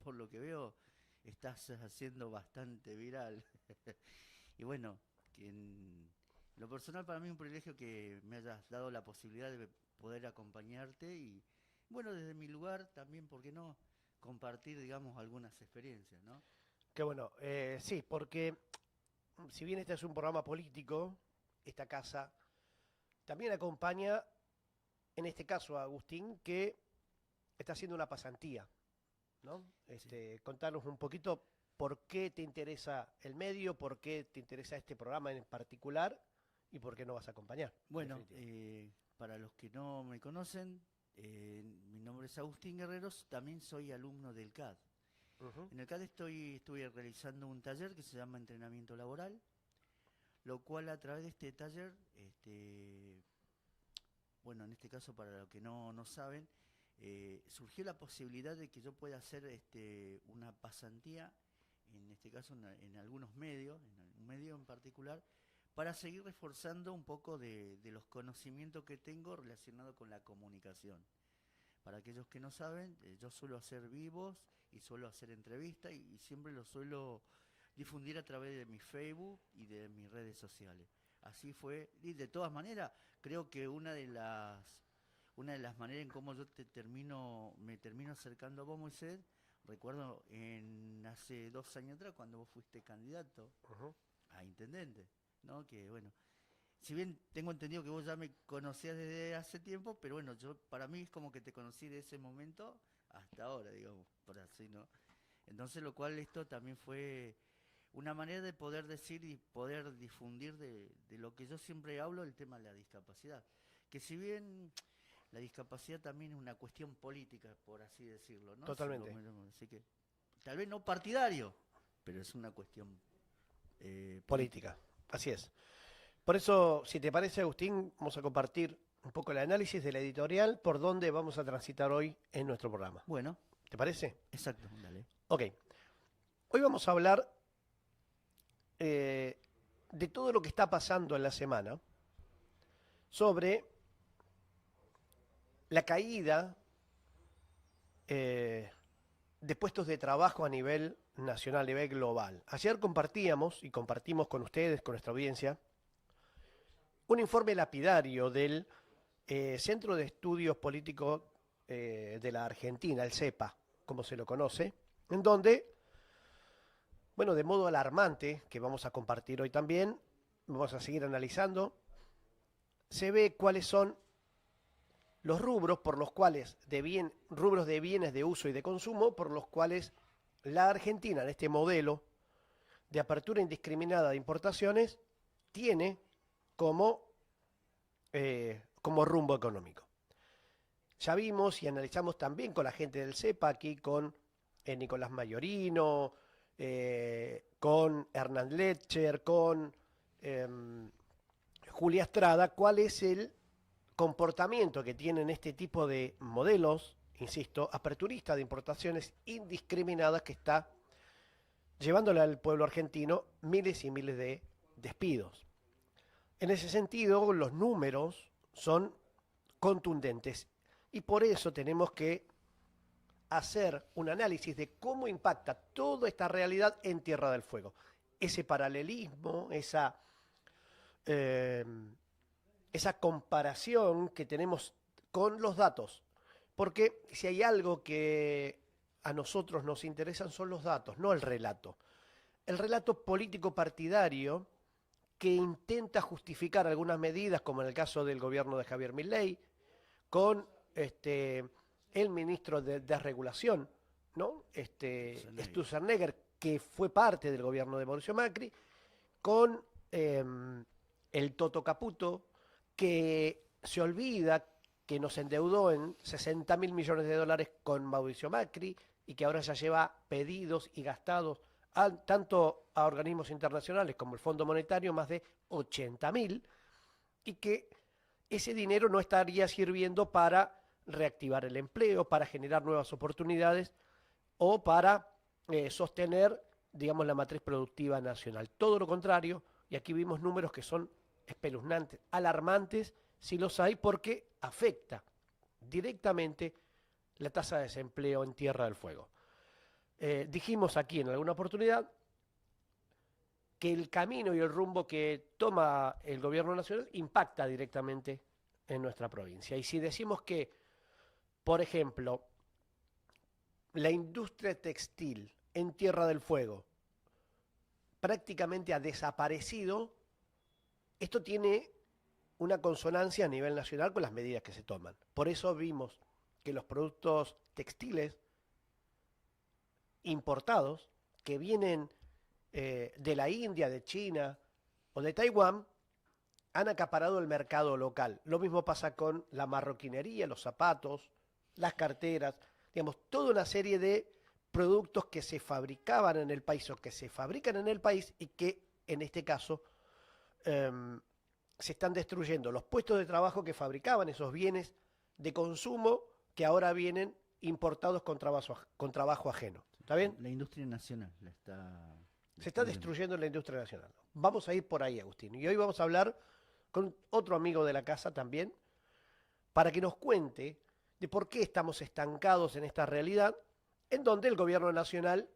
por lo que veo, estás haciendo bastante viral. Y bueno, que en lo personal para mí es un privilegio que me hayas dado la posibilidad de poder acompañarte y, bueno, desde mi lugar también, ¿por qué no? Compartir, digamos, algunas experiencias, ¿no? Qué bueno. Sí, porque si bien este es un programa político, esta casa también acompaña, en este caso, a Agustín, que está haciendo una pasantía, ¿no? Sí. Contanos un poquito por qué te interesa el medio, por qué te interesa este programa en particular y por qué no vas a acompañar, en Bueno, definitiva. para los que no me conocen, mi nombre es Agustín Guerreros, también soy alumno del CAD. Ujú. En el CAD estuve realizando un taller que se llama Entrenamiento Laboral, lo cual a través de este taller, bueno, en este caso para los que no saben, surgió la posibilidad de que yo pueda hacer una pasantía, en este caso en algunos medios, en un medio en particular, para seguir reforzando un poco de los conocimientos que tengo relacionados con la comunicación. Para aquellos que no saben, yo suelo hacer vivos y suelo hacer entrevistas y siempre lo suelo difundir a través de mi Facebook y de mis redes sociales. Así fue, y de todas maneras, creo que una de las maneras en cómo yo me termino acercando a vos, Moisés, recuerdo en hace 2 años atrás cuando vos fuiste candidato Ujú. a intendente, ¿no? Que bueno, si bien tengo entendido que vos ya me conocías desde hace tiempo, pero bueno, yo para mí es como que te conocí de ese momento hasta ahora, digamos, por así, ¿no? Entonces, lo cual esto también fue una manera de poder decir y poder difundir de lo que yo siempre hablo, el tema de la discapacidad. Que si bien la discapacidad también es una cuestión política, por así decirlo, ¿no? Totalmente. Así que, tal vez no partidario, pero es una cuestión política. Política. Así es. Por eso, si te parece, Agustín, vamos a compartir un poco el análisis de la editorial por donde vamos a transitar hoy en nuestro programa. Bueno, ¿Te parece? exacto, dale. Ok. Hoy vamos a hablar de todo lo que está pasando en la semana sobre la caída eh, de puestos de trabajo a nivel nacional, a nivel global. Ayer compartíamos y compartimos con ustedes, con nuestra audiencia, un informe lapidario del Centro de Estudios Políticos de la Argentina, el CEPA, como se lo conoce, en donde, bueno, de modo alarmante, que vamos a compartir hoy también, vamos a seguir analizando, se ve cuáles son los rubros por los cuales, rubros de bienes de uso y de consumo, por los cuales la Argentina, en este modelo de apertura indiscriminada de importaciones, tiene como rumbo económico. Ya vimos y analizamos también con la gente del CEPA, aquí con Nicolás Mayorino, con Hernán Letcher, con eh, Julia Estrada, cuál es el comportamiento que tienen este tipo de modelos, insisto, aperturista de importaciones indiscriminadas que está llevándole al pueblo argentino miles y miles de despidos. En ese sentido, los números son contundentes y por eso tenemos que hacer un análisis de cómo impacta toda esta realidad en Tierra del Fuego. Ese paralelismo, eh, esa comparación que tenemos con los datos. Porque si hay algo que a nosotros nos interesan son los datos, no el relato. El relato político partidario que intenta justificar algunas medidas, como en el caso del gobierno de Javier Milei, con el ministro de Desregulación, ¿no? Schwarzenegger. Sturzenegger, que fue parte del gobierno de Mauricio Macri, con el Toto Caputo, que se olvida que nos endeudó en 60 mil millones de dólares con Mauricio Macri y que ahora ya lleva pedidos y gastados tanto a organismos internacionales como el Fondo Monetario más de 80 mil y que ese dinero no estaría sirviendo para reactivar el empleo, para generar nuevas oportunidades o para sostener, digamos, la matriz productiva nacional. Todo lo contrario, y aquí vimos números que son espeluznantes, alarmantes, si los hay, porque afecta directamente la tasa de desempleo en Tierra del Fuego. dijimos aquí en alguna oportunidad que el camino y el rumbo que toma el gobierno nacional impacta directamente en nuestra provincia. Y si decimos que, por ejemplo, la industria textil en Tierra del Fuego prácticamente ha desaparecido, esto tiene una consonancia a nivel nacional con las medidas que se toman. Por eso vimos que los productos textiles importados que vienen de la India, de China o de Taiwán han acaparado el mercado local. Lo mismo pasa con la marroquinería, los zapatos, las carteras, digamos, toda una serie de productos que se fabricaban en el país o que se fabrican en el país y que en este caso se están destruyendo los puestos de trabajo que fabricaban esos bienes de consumo que ahora vienen importados con trabajo ajeno. ¿Está bien? La industria nacional la está Se está destruyendo la industria nacional. Vamos a ir por ahí, Agustín. Y hoy vamos a hablar con otro amigo de la casa también, para que nos cuente de por qué estamos estancados en esta realidad, en donde el gobierno nacional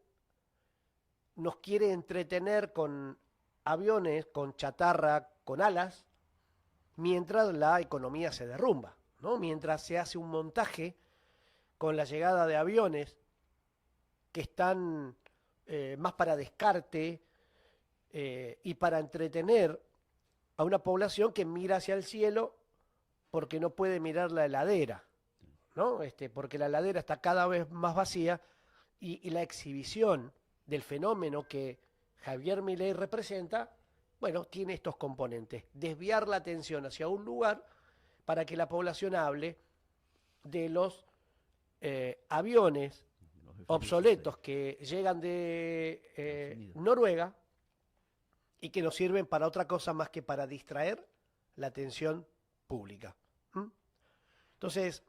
nos quiere entretener con aviones, con chatarra, con alas, mientras la economía se derrumba, ¿no? Mientras se hace un montaje con la llegada de aviones que están más para descarte y para entretener a una población que mira hacia el cielo porque no puede mirar la heladera, ¿no? Porque la heladera está cada vez más vacía y la exhibición del fenómeno que Javier Milei representa, bueno, tiene estos componentes. Desviar la atención hacia un lugar para que la población hable de los aviones obsoletos que llegan de Noruega y que no sirven para otra cosa más que para distraer la atención pública. Entonces,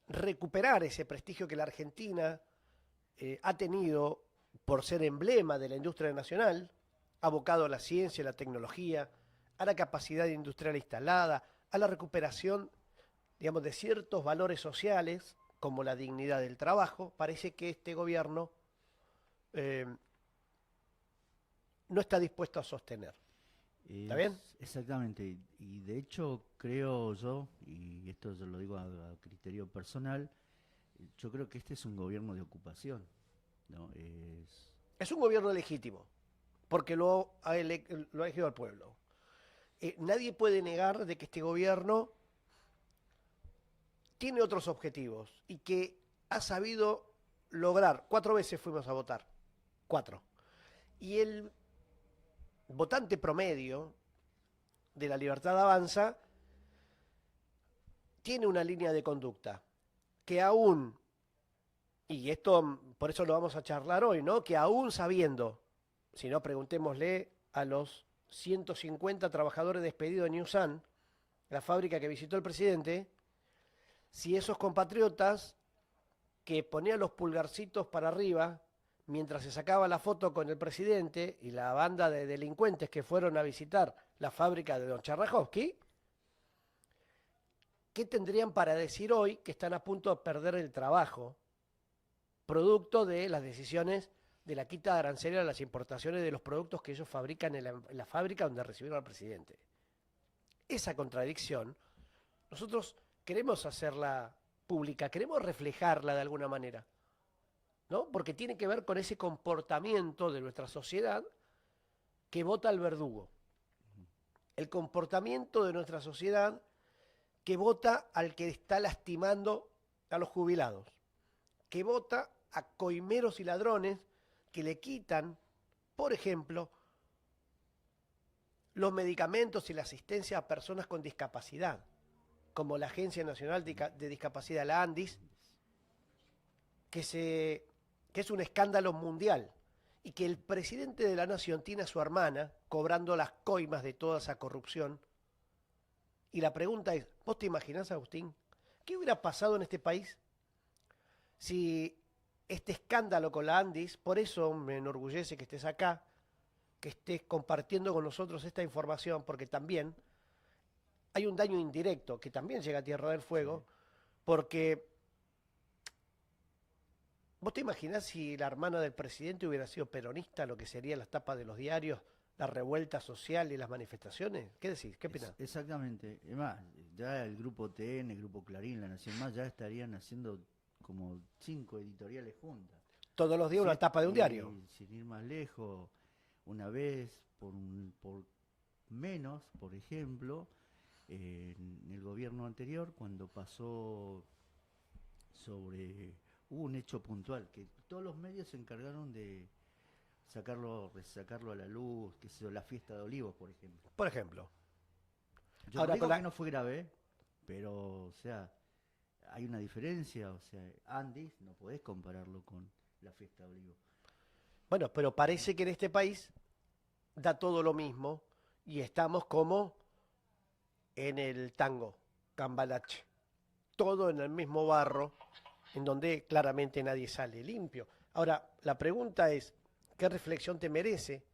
recuperar ese prestigio que la Argentina ha tenido por ser emblema de la industria nacional, abocado a la ciencia, a la tecnología, a la capacidad industrial instalada, a la recuperación, digamos, de ciertos valores sociales, como la dignidad del trabajo, parece que este gobierno no está dispuesto a sostener. ¿Está bien? Exactamente. Y de hecho creo yo, y esto yo lo digo a criterio personal, yo creo que este es un gobierno de ocupación, ¿no? Es un gobierno legítimo, porque lo ha elegido al pueblo. Nadie puede negar de que este gobierno tiene otros objetivos y que ha sabido lograr. 4 veces fuimos a votar. 4. Y el votante promedio de La Libertad Avanza tiene una línea de conducta que aún, y esto por eso lo vamos a charlar hoy, ¿no? Que aún sabiendo, si no preguntémosle a los 150 trabajadores despedidos de Newsan, la fábrica que visitó el presidente, si esos compatriotas que ponían los pulgarcitos para arriba mientras se sacaba la foto con el presidente y la banda de delincuentes que fueron a visitar la fábrica de don Charrajowski, ¿qué tendrían para decir hoy que están a punto de perder el trabajo, producto de las decisiones de la quita de arancel a las importaciones de los productos que ellos fabrican en la fábrica donde recibieron al presidente? Esa contradicción, nosotros queremos hacerla pública, queremos reflejarla de alguna manera, ¿no? Porque tiene que ver con ese comportamiento de nuestra sociedad que vota al verdugo. El comportamiento de nuestra sociedad que vota al que está lastimando a los jubilados, que vota a coimeros y ladrones que le quitan, por ejemplo, los medicamentos y la asistencia a personas con discapacidad, como la Agencia Nacional de Discapacidad, la ANDIS, que es un escándalo mundial, y que el presidente de la nación tiene a su hermana cobrando las coimas de toda esa corrupción. Y la pregunta es, ¿vos te imaginás, Agustín, qué hubiera pasado en este país si este escándalo con la ANDIS, por eso me enorgullece que estés acá, que estés compartiendo con nosotros esta información, porque también hay un daño indirecto que también llega a Tierra del Fuego, porque ¿Vos te imaginás si la hermana del presidente hubiera sido peronista, lo que serían las tapas de los diarios, la revuelta social y las manifestaciones? ¿Qué decís? ¿Qué opinás? Exactamente. Es más, ya el grupo TN, el grupo Clarín, La Nación Más, ya estarían haciendo como 5 editoriales juntas. Todos los días una tapa de un diario. Y sin ir más lejos, una vez, por menos, por ejemplo, en el gobierno anterior, cuando pasó hubo un hecho puntual, que todos los medios se encargaron de sacarlo a la luz, que sea la fiesta de Olivos, por ejemplo. Por ejemplo. Yo Ahora, no digo que no fue grave, pero, o sea, hay una diferencia, o sea, Andes no podés compararlo con la fiesta de Olivos. Bueno, pero parece que en este país da todo lo mismo y estamos como en el tango, cambalache. Todo en el mismo barro, en donde claramente nadie sale limpio. Ahora, la pregunta es, ¿qué reflexión te merece?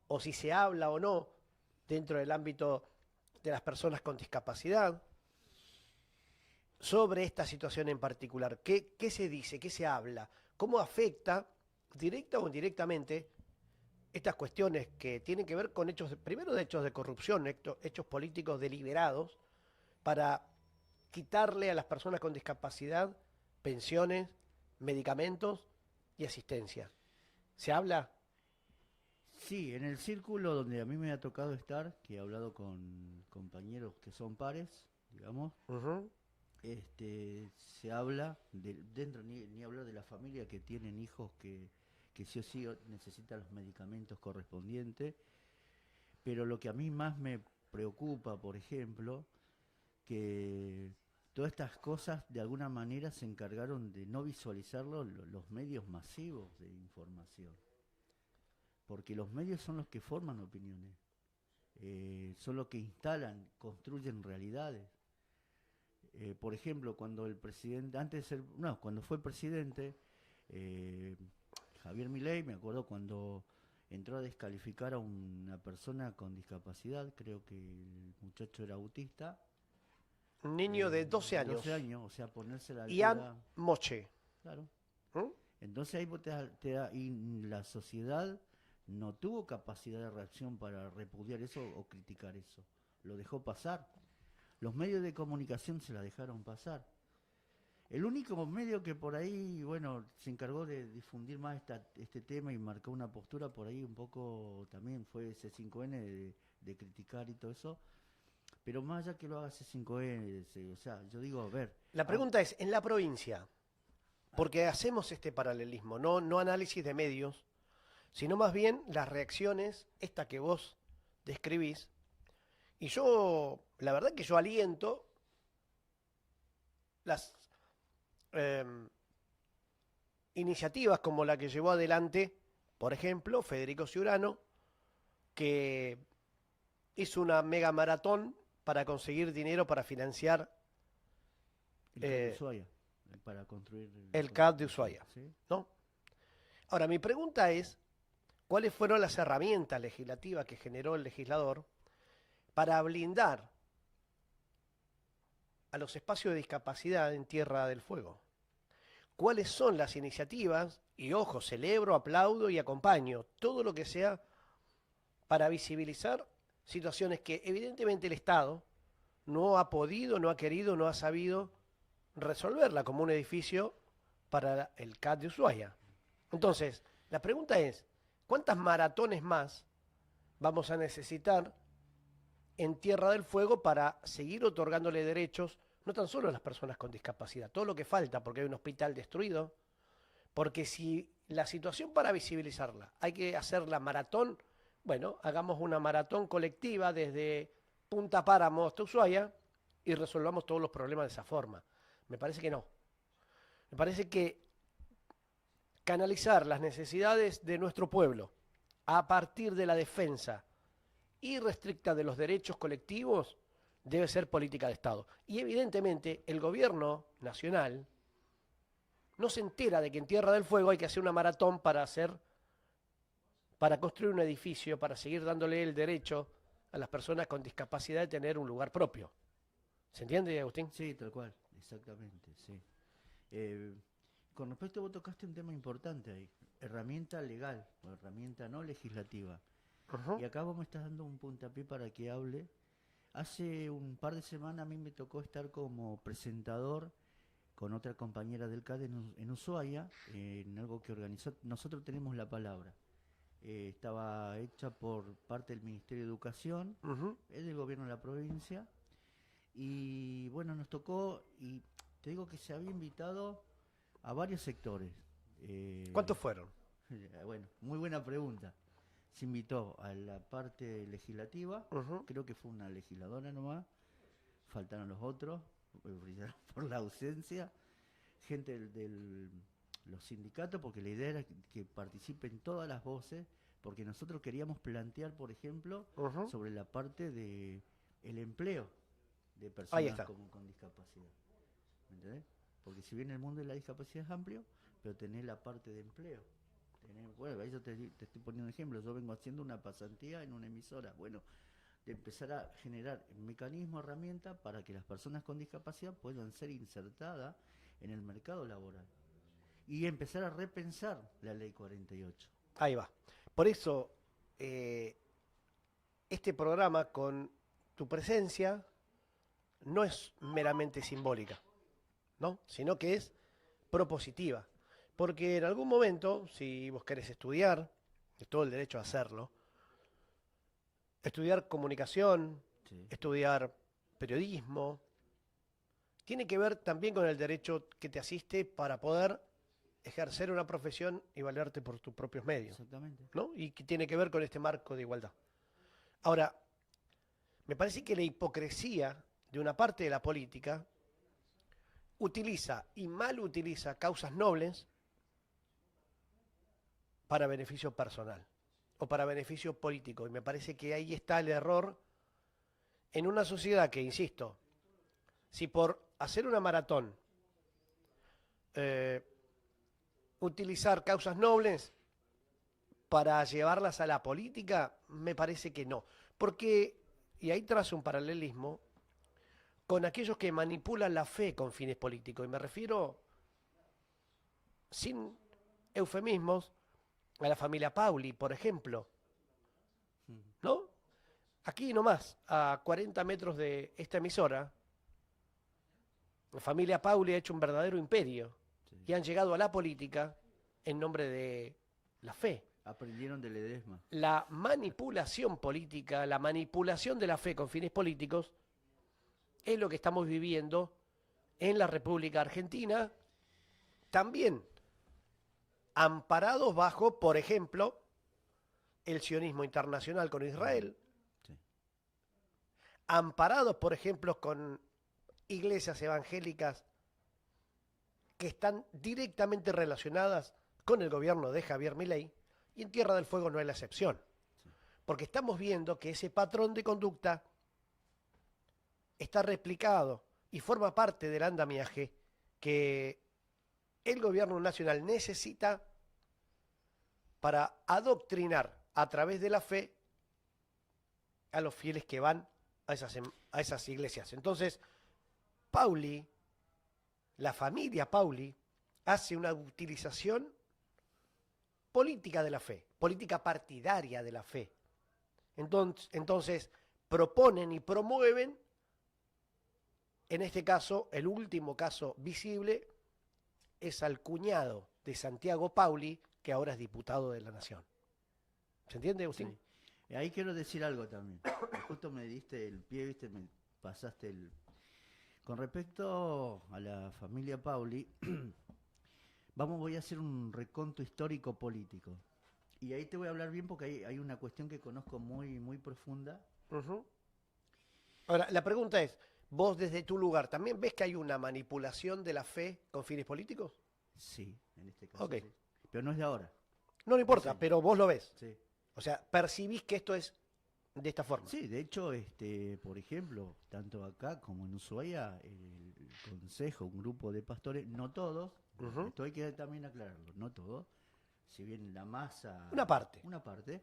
O si se habla o no dentro del ámbito de las personas con discapacidad sobre esta situación en particular. ¿Qué se dice? ¿Qué se habla? ¿Cómo afecta, directa o indirectamente, estas cuestiones que tienen que ver con hechos, primero de hechos de corrupción, hechos políticos deliberados, para quitarle a las personas con discapacidad pensiones, medicamentos y asistencia? ¿Se habla? Sí, en el círculo donde a mí me ha tocado estar, que he hablado con compañeros que son pares, digamos, se habla, dentro ni hablar de la familia que tienen hijos que sí o sí necesitan los medicamentos correspondientes, pero lo que a mí más me preocupa, por ejemplo, que todas estas cosas de alguna manera se encargaron de no visualizarlo los medios masivos de información. Porque los medios son los que forman opiniones, son los que instalan, construyen realidades. Por ejemplo, cuando el presidente, cuando fue presidente, Javier Milei, me acuerdo cuando entró a descalificar a una persona con discapacidad, creo que el muchacho era autista. Un niño de 12 años. 12 años, o sea, ponerse la altura. Ian Moche. Claro. Entonces ahí y la sociedad no tuvo capacidad de reacción para repudiar eso o criticar eso. Lo dejó pasar. Los medios de comunicación se la dejaron pasar. El único medio que por ahí, bueno, se encargó de difundir más este tema y marcó una postura por ahí un poco también fue C5N de criticar y todo eso. Pero más allá que lo haga C5N, o sea, yo digo, a ver. La pregunta es, en la provincia, porque hacemos este paralelismo, no análisis de medios, sino más bien las reacciones, esta que vos describís. Y yo, la verdad que yo aliento las iniciativas como la que llevó adelante, por ejemplo, Federico Ciurano, que hizo una mega maratón para conseguir dinero para financiar el CAD de Ushuaia, para construir el CAD de Ushuaia, ¿sí? ¿No? Ahora, mi pregunta es, ¿cuáles fueron las herramientas legislativas que generó el legislador para blindar a los espacios de discapacidad en Tierra del Fuego? ¿Cuáles son las iniciativas? Y ojo, celebro, aplaudo y acompaño todo lo que sea para visibilizar situaciones que evidentemente el Estado no ha podido, no ha querido, no ha sabido resolverla, como un edificio para el CAD de Ushuaia. Entonces, la pregunta es, ¿cuántas maratones más vamos a necesitar en Tierra del Fuego para seguir otorgándole derechos, no tan solo a las personas con discapacidad, todo lo que falta, porque hay un hospital destruido, porque si la situación para visibilizarla hay que hacer la maratón, bueno, hagamos una maratón colectiva desde Punta Páramo hasta Ushuaia y resolvamos todos los problemas de esa forma. Me parece que no. Me parece que canalizar las necesidades de nuestro pueblo a partir de la defensa irrestricta de los derechos colectivos debe ser política de Estado. Y evidentemente el gobierno nacional no se entera de que en Tierra del Fuego hay que hacer una maratón para construir un edificio, para seguir dándole el derecho a las personas con discapacidad de tener un lugar propio. ¿Se entiende, Agustín? Sí, tal cual, exactamente, sí. con respecto, vos tocaste un tema importante ahí, herramienta legal o herramienta no legislativa. Ujú, Y acá vos me estás dando un puntapié para que hable. Hace un par de semanas a mí me tocó estar como presentador con otra compañera del CAD en Ushuaia, en algo que organizó. Nosotros tenemos la palabra. Estaba hecha por parte del Ministerio de Educación, ujú. del gobierno de la provincia. Y bueno, nos tocó, y te digo que se había invitado a varios sectores. ¿Cuántos fueron? Bueno, muy buena pregunta. Se invitó a la parte legislativa, Ujú. creo que fue una legisladora nomás, faltaron los otros, brillaron por la ausencia, gente los sindicatos, porque la idea era que participen todas las voces, porque nosotros queríamos plantear, por ejemplo, Ujú. sobre la parte de el empleo de Ahí personas está. con discapacidad. ¿Me entendés? Porque si bien el mundo de la discapacidad es amplio, pero tenés la parte de empleo. Bueno, ahí yo te estoy poniendo un ejemplo. Yo vengo haciendo una pasantía en una emisora. Bueno, de empezar a generar mecanismos, herramientas para que las personas con discapacidad puedan ser insertadas en el mercado laboral. Y empezar a repensar la ley 48. Ahí va. Por eso, eh, este programa con tu presencia no es meramente simbólica, ¿no? Sino que es propositiva. Porque en algún momento, si vos querés estudiar, es todo el derecho a hacerlo, estudiar comunicación, Sí, estudiar periodismo, tiene que ver también con el derecho que te asiste para poder ejercer una profesión y valerte por tus propios medios, exactamente. ¿no? Y que tiene que ver con este marco de igualdad. Ahora, me parece que la hipocresía de una parte de la política utiliza y mal utiliza causas nobles para beneficio personal o para beneficio político. Y me parece que ahí está el error en una sociedad que, insisto, si por hacer una maratón, eh, utilizar causas nobles para llevarlas a la política, me parece que no. Porque, y ahí trazo un paralelismo, con aquellos que manipulan la fe con fines políticos. Y me refiero, sin eufemismos, a la familia Pauli, por ejemplo, Mm, ¿no? Aquí nomás, a 40 metros de esta emisora, la familia Pauli ha hecho un verdadero imperio sí. y han llegado a la política en nombre de la fe. Aprendieron de Ledesma. La manipulación política, la manipulación de la fe con fines políticos, es lo que estamos viviendo en la República Argentina, también amparados bajo, por ejemplo, el sionismo internacional con Ujú, Israel, sí. amparados, por ejemplo, con iglesias evangélicas que están directamente relacionadas con el gobierno de Javier Milei, y en Tierra del Fuego no es la excepción, Sí. porque estamos viendo que ese patrón de conducta está replicado y forma parte del andamiaje que el gobierno nacional necesita para adoctrinar a través de la fe a los fieles que van a esas iglesias. Entonces, Pauli, la familia Pauli, hace una utilización política de la fe, política partidaria de la fe. Entonces proponen y promueven, en este caso, el último caso visible es al cuñado de Santiago Pauli, que ahora es diputado de la Nación. ¿Se entiende, Agustín? Sí. Ahí quiero decir algo también. Justo me diste el pie, viste, me pasaste el... Con respecto a la familia Pauli, voy a hacer un reconto histórico político. Y ahí te voy a hablar bien porque hay una cuestión que conozco muy, muy profunda. Uh-huh. Ahora, la pregunta es, vos desde tu lugar, ¿también ves que hay una manipulación de la fe con fines políticos? Sí, en este caso Ok, sí. Pero no es de ahora, no le de hace importa, años. pero vos lo ves. Sí. O sea, percibís que esto es de esta forma. Sí, de hecho, por ejemplo, tanto acá como en Ushuaia, el consejo, un grupo de pastores, no todos, Uh-huh. esto hay que también aclararlo, no todos, si bien la masa, Una parte. una parte,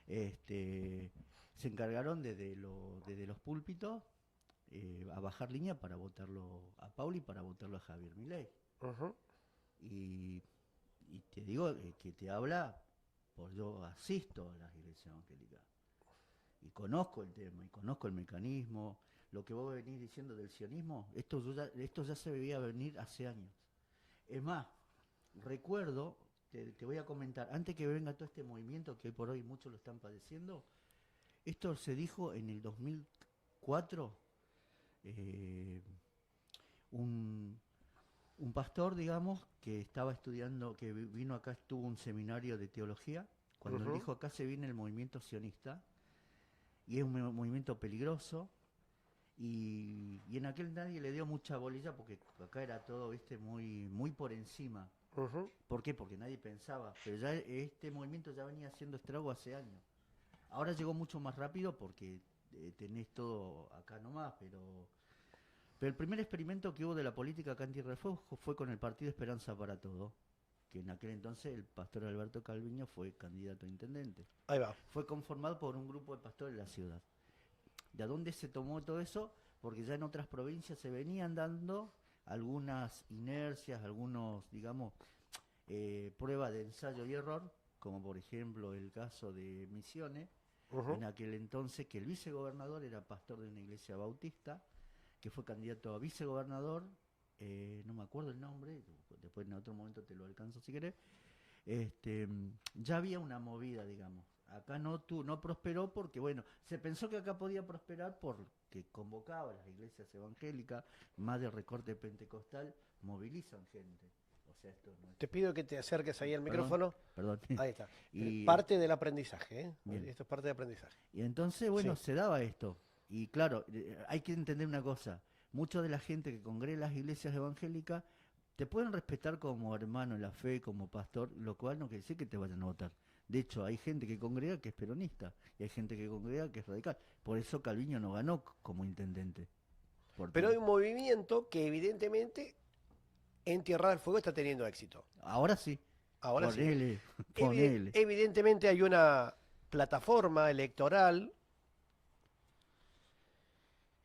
se encargaron desde los púlpitos a bajar línea para votarlo a Pauli, para votarlo a Javier Milei. Uh-huh. Y, y te digo que te habla, por yo asisto a las iglesias evangélicas y conozco el tema y conozco el mecanismo. Lo que vos venís diciendo del sionismo, esto ya se veía venir hace años. Es más, recuerdo, te voy a comentar, antes que venga todo este movimiento que hoy por hoy muchos lo están padeciendo, esto se dijo en el 2004, un, un pastor, digamos, que estaba estudiando, que vino acá, estuvo un seminario de teología, cuando él dijo acá se viene el movimiento sionista, y es un movimiento peligroso, y en aquel nadie le dio mucha bolilla porque acá era todo, viste, muy por encima. ¿Por qué? Porque nadie pensaba, pero ya este movimiento ya venía haciendo estrago hace años. Ahora llegó mucho más rápido porque tenés todo acá nomás, pero el primer experimento que hubo de la política acá en Tierra del Fuego fue con el Partido Esperanza para Todo, que en aquel entonces el pastor Alberto Calviño fue candidato a intendente. Ahí va. Fue conformado por un grupo de pastores de la ciudad. ¿De dónde se tomó todo eso? Porque ya en otras provincias se venían dando algunas inercias, algunos, digamos, pruebas de ensayo y error, como por ejemplo el caso de Misiones, en aquel entonces que el vicegobernador era pastor de una iglesia bautista, que fue candidato a vicegobernador, no me acuerdo el nombre, después en otro momento te lo alcanzo si querés. Ya había una movida, digamos. Acá no prosperó porque, bueno, se pensó que acá podía prosperar porque convocaba a las iglesias evangélicas, más de recorte pentecostal, movilizan gente. O sea, esto no es... Te pido que te acerques ahí al micrófono. Perdón. Ahí está. Y, parte del aprendizaje, ¿eh? Bien. Esto es parte del aprendizaje. Y entonces, bueno, Sí. se daba esto. Y claro, hay que entender una cosa. Mucha de la gente que congrega en las iglesias evangélicas te pueden respetar como hermano en la fe, como pastor, lo cual no quiere decir que te vayan a votar. De hecho, hay gente que congrega que es peronista y hay gente que congrega que es radical. Por eso Calviño no ganó como intendente. Pero hay un movimiento que evidentemente en Tierra del Fuego está teniendo éxito. Ahora sí. Ahora ponele, sí. Ponele. Evidentemente hay una plataforma electoral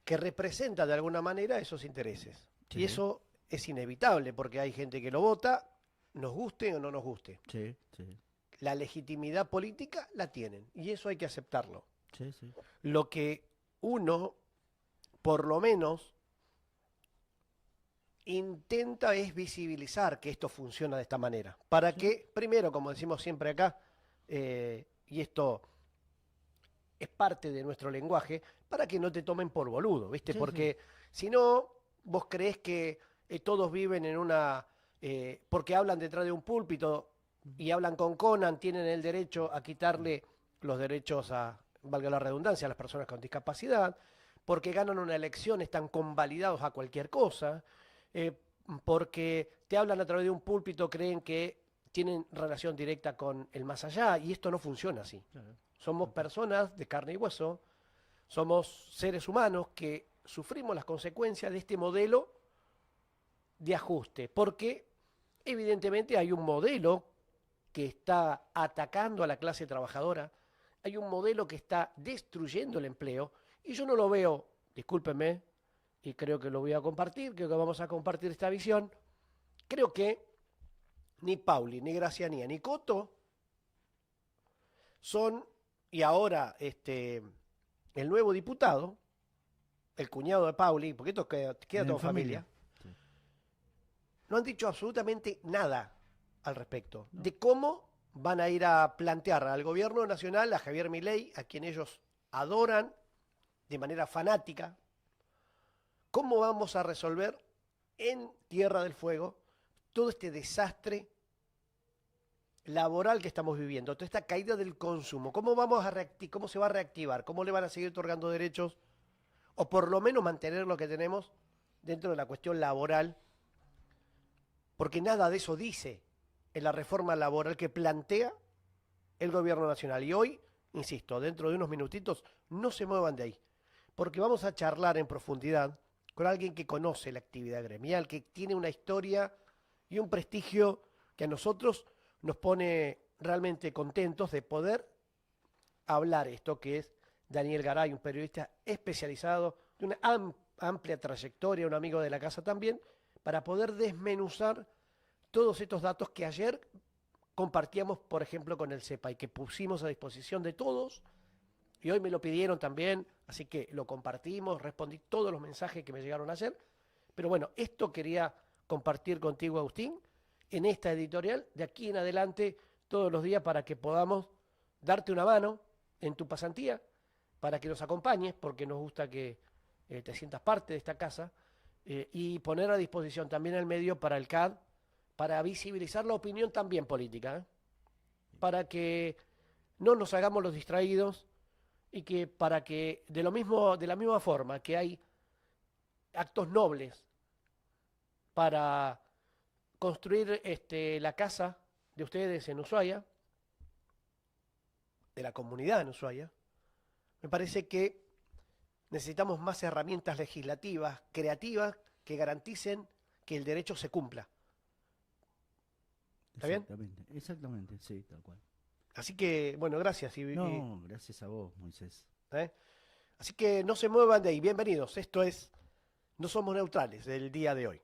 que representa de alguna manera esos intereses. Sí. Y eso es inevitable porque hay gente que lo vota, nos guste o no nos guste. Sí. La legitimidad política la tienen y eso hay que aceptarlo. Sí. Lo que uno, por lo menos, intenta es visibilizar que esto funciona de esta manera. Para que, primero, como decimos siempre acá, y esto es parte de nuestro lenguaje, para que no te tomen por boludo, ¿viste? Porque si no, vos creés que todos viven en una... porque hablan detrás de un púlpito y hablan con Conan, tienen el derecho a quitarle los derechos a, valga la redundancia, a las personas con discapacidad, porque ganan una elección, están convalidados a cualquier cosa, porque te hablan a través de un púlpito, creen que tienen relación directa con el más allá, y esto no funciona así. Claro. Somos personas de carne y hueso, somos seres humanos que sufrimos las consecuencias de este modelo de ajuste, porque evidentemente hay un modelo que está atacando a la clase trabajadora, hay un modelo que está destruyendo el empleo, y yo no lo veo, discúlpenme, y creo que lo voy a compartir, creo que vamos a compartir esta visión, creo que ni Pauli, ni Gracianía, ni Coto son, y ahora el nuevo diputado, el cuñado de Pauli, porque esto queda toda familia, sí. No han dicho absolutamente nada al respecto de cómo van a ir a plantear al gobierno nacional, a Javier Milei, a quien ellos adoran de manera fanática, cómo vamos a resolver en Tierra del Fuego todo este desastre laboral que estamos viviendo, toda esta caída del consumo. ¿Cómo cómo se va a reactivar? ¿Cómo le van a seguir otorgando derechos? O por lo menos mantener lo que tenemos dentro de la cuestión laboral, porque nada de eso dice en la reforma laboral que plantea el gobierno nacional. Y hoy, insisto, dentro de unos minutitos, no se muevan de ahí, porque vamos a charlar en profundidad con alguien que conoce la actividad gremial, que tiene una historia y un prestigio que a nosotros nos pone realmente contentos de poder hablar esto, que es Daniel Garay, un periodista especializado de una amplia trayectoria, un amigo de la casa también, para poder desmenuzar todos estos datos que ayer compartíamos, por ejemplo, con el CEPA y que pusimos a disposición de todos, y hoy me lo pidieron también, así que lo compartimos, respondí todos los mensajes que me llegaron ayer, pero bueno, esto quería compartir contigo, Agustín, en esta editorial, de aquí en adelante, todos los días, para que podamos darte una mano en tu pasantía, para que nos acompañes, porque nos gusta que te sientas parte de esta casa, y poner a disposición también el medio para el CAD, para visibilizar la opinión también política, ¿eh? Para que no nos hagamos los distraídos y que para que de la misma forma que hay actos nobles para construir la casa de ustedes en Ushuaia, de la comunidad en Ushuaia, me parece que necesitamos más herramientas legislativas, creativas, que garanticen que el derecho se cumpla. ¿Está bien? Exactamente, sí, tal cual. Así que, bueno, gracias. No, gracias a vos, Moisés. Así que no se muevan de ahí. Bienvenidos. Esto es No Somos Neutrales, del día de hoy.